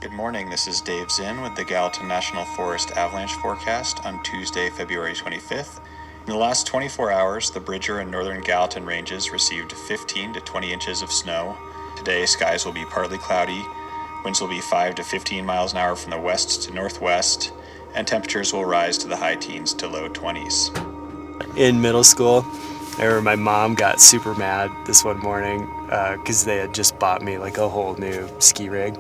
Good morning, this is Dave Zinn with the Gallatin National Forest Avalanche forecast on Tuesday, February 25th. In the last 24 hours, the Bridger and northern Gallatin ranges received 15 to 20 inches of snow. Today, skies will be partly cloudy, winds will be 5 to 15 miles an hour from the west to northwest, and temperatures will rise to the high teens to low 20s. In middle school, I remember my mom got super mad this one morning because they had just bought me like a whole new ski rig.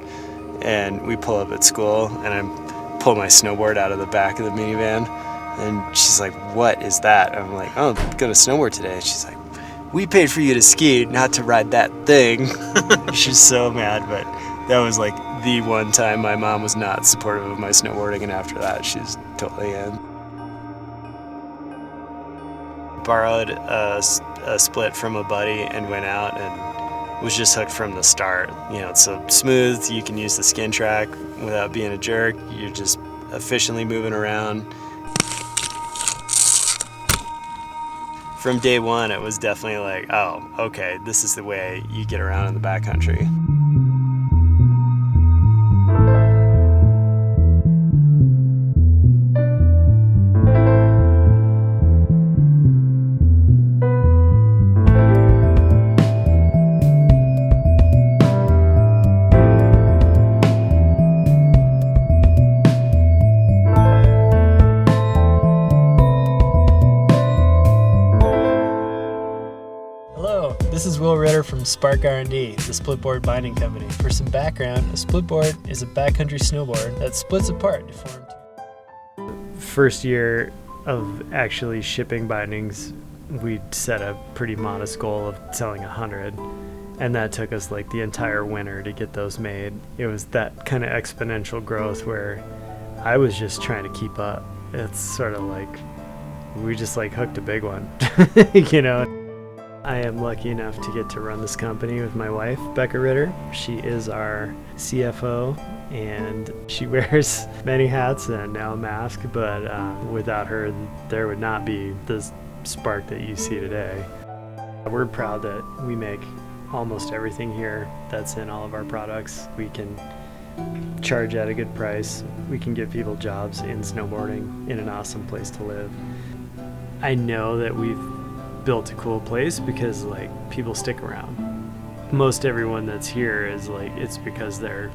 And we pull up at school, and I pull my snowboard out of the back of the minivan, and she's like, "What is that?" I'm like, "Oh, I'm gonna snowboard today." And she's like, "We paid for you to ski, not to ride that thing." She's so mad, but that was like the one time my mom was not supportive of my snowboarding, and after that, she's totally in. Borrowed a split from a buddy and went out and was just hooked from the start. You know, it's so smooth, you can use the skin track without being a jerk, you're just efficiently moving around. From day one, it was definitely like, oh, okay, this is the way you get around in the backcountry. This is Will Ritter from Spark R&D, the Splitboard binding company. For some background, a splitboard is a backcountry snowboard that splits apart to form two. First year of actually shipping bindings, we set a pretty modest goal of selling 100, and that took us like the entire winter to get those made. It was that kind of exponential growth where I was just trying to keep up. It's sort of like we just like hooked a big one, you know. I am lucky enough to get to run this company with my wife, Becca Ritter. She is our CFO, and she wears many hats and now a mask, but without her, there would not be this Spark that you see today. We're proud that we make almost everything here that's in all of our products. We can charge at a good price. We can give people jobs in snowboarding in an awesome place to live. I know that we've built a cool place because like people stick around. Most everyone that's here is like, it's because they're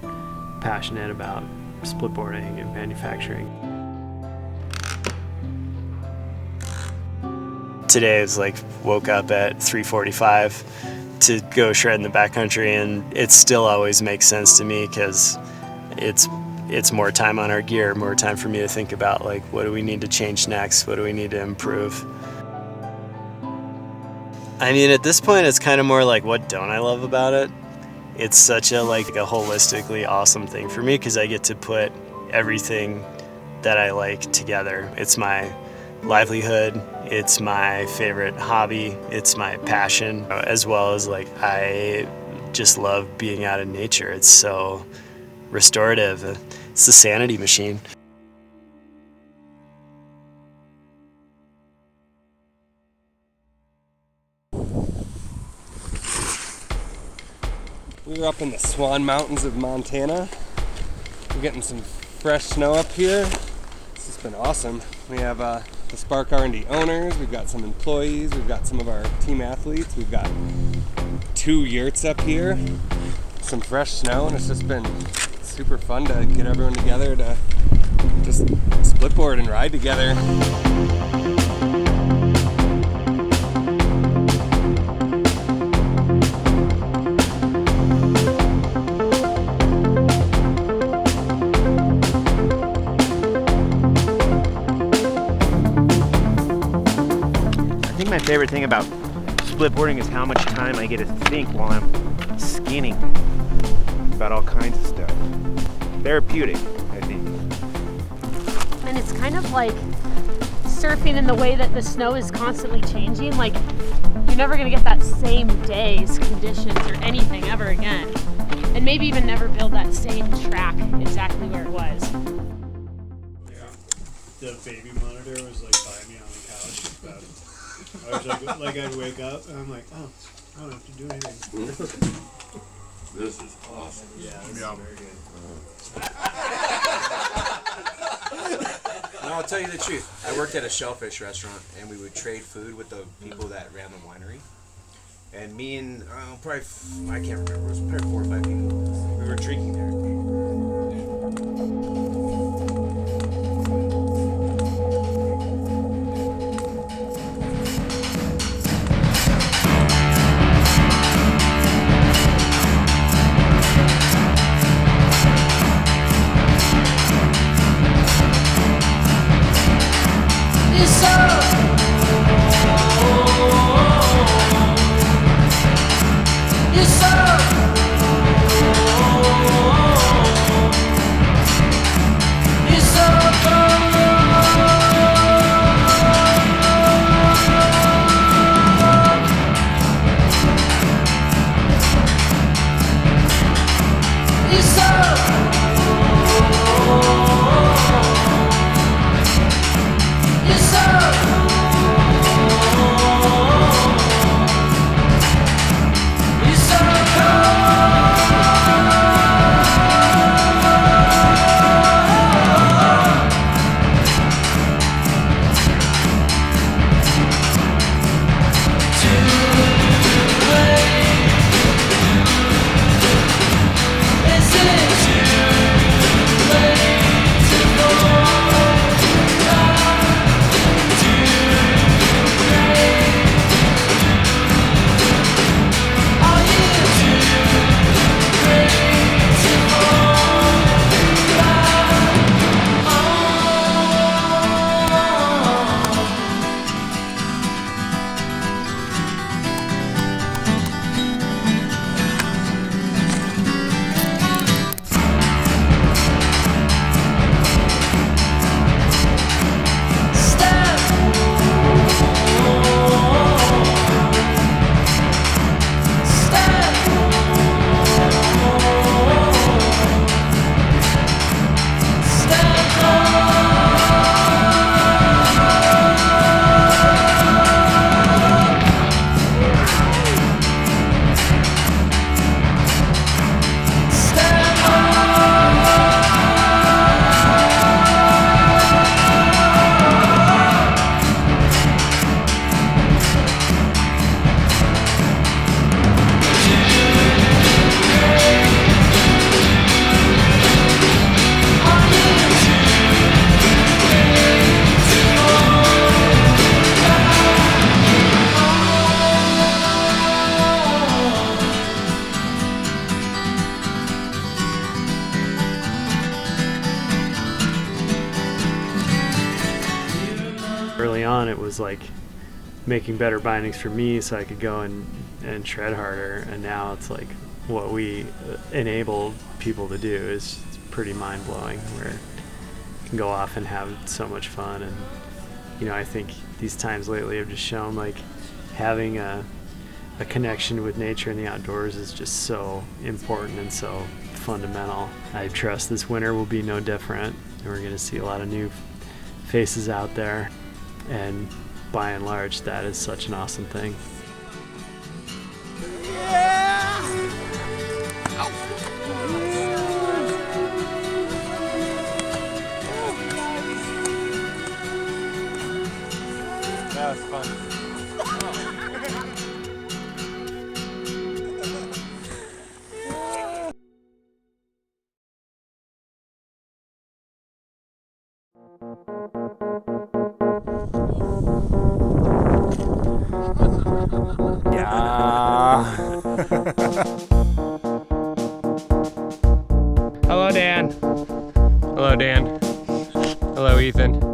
passionate about splitboarding and manufacturing. Today is like woke up at 3:45 to go shred in the backcountry, and it still always makes sense to me because it's more time on our gear, more time for me to think about like what do we need to change next, what do we need to improve. I mean, at this point, it's kind of more like, what don't I love about it? It's such a holistically awesome thing for me because I get to put everything that I like together. It's my livelihood, it's my favorite hobby, it's my passion, as well as like I just love being out in nature. It's so restorative. It's the sanity machine. We were up in the Swan Mountains of Montana. We're getting some fresh snow up here. This has been awesome. We have the Spark R&D owners, we've got some employees, we've got some of our team athletes, we've got 2 yurts up here, some fresh snow, and it's just been super fun to get everyone together to just splitboard and ride together. My favorite thing about splitboarding is how much time I get to think while I'm skinning about all kinds of stuff. Therapeutic, I think. And it's kind of like surfing in the way that the snow is constantly changing. Like, you're never going to get that same day's conditions or anything ever again. And maybe even never build that same track exactly where it was. The baby monitor was like by me on the couch, but I was like I'd wake up and I'm like, oh, I don't have to do anything. This is awesome. Yeah, this is very good. No, I'll tell you the truth. I worked at a shellfish restaurant, and we would trade food with the people that ran the winery. And me and probably, I can't remember, it was probably 4 or 5 people. We were drinking there. Early on, it was like making better bindings for me so I could go and shred harder, and now it's like what we enable people to do is pretty mind-blowing, where you can go off and have so much fun. And you know, I think these times lately have just shown like having a connection with nature and the outdoors is just so important and so fundamental. I trust this winter will be no different, and we're going to see a lot of new faces out there, and by and large that is such an awesome thing. That was fun. Hello, Dan. Hello, Dan. Hello, Ethan.